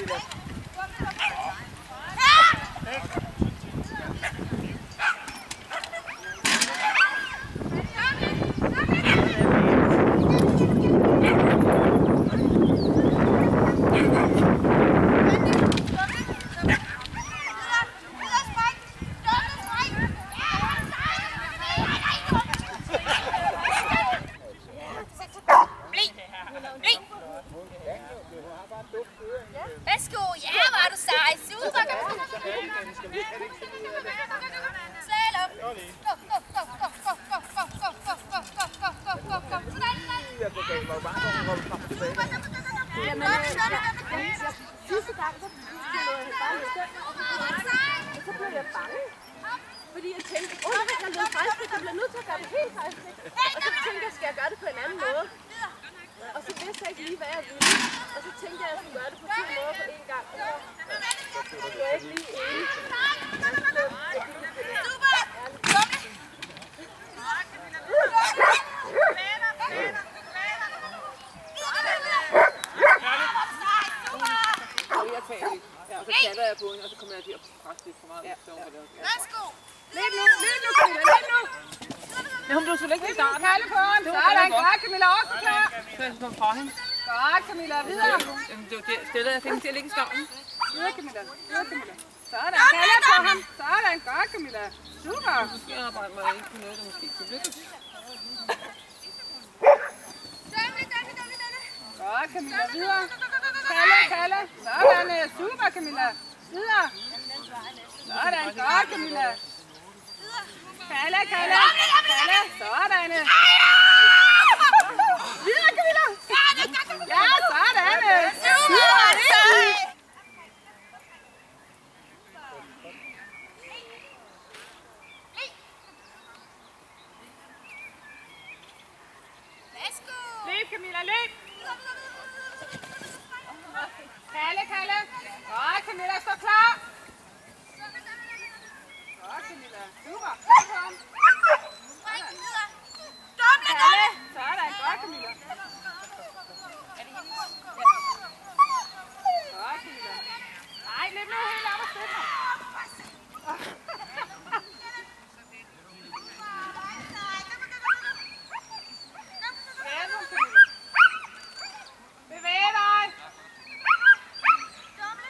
Camilla. Værsgo, ja, var du sej. Super. Slæl op. Gå, gå, gå, gå, gå, gå, gå, gå, gå, gå, gå, gå, gå, gå, gå. Sådan. Sidste gang, så stillede jeg bare lidt stønd, og så blev jeg bange. Fordi jeg tænkte, nu har jeg lavet fejlstik, jeg bliver nødt til at gøre det helt fejlstik. Og så tænkte jeg, skal jeg gøre det på en anden måde? Og så vidste jeg ikke lige, hvad jeg ville. Og så tænkte jeg, at jeg skulle gøre det på 2 måder på én gang. Og så blev jeg ikke lige enig. Super. Og så kalder jeg på hende, og så kommer jeg til at presse det for meget. Værsgo. Løb nu, Camilla, løb nu! Men hun blev så ikke i starten. Kalde på hende, sådan, godt, Camilla, også klar. Så jeg kom fra hende. Godt, Camilla, videre. Jamen, det var det stedet, jeg fik til at ligge i starten. Videre, Camilla, videre, Camilla. Sådan, kalde på ham. Sådan, godt, Camilla. Super. Måske arbejder mig ikke på noget, der måske kunne lykkes. Godt, Camilla, videre. Kalle. Sådan, super, Camilla. Videre. Sådan, godt, Camilla. Kalle. Sådan. Videre, Camilla. Ja, sådan. Super, løb, Camilla, løb. Kalle. Godt, Camilla, stå klar. Godt, Camilla. Super. Kalle. Sådan, godt, Camilla. Godt, Camilla. Nej, løb nu helt op og støt mig. Bevæg dig. Dumle.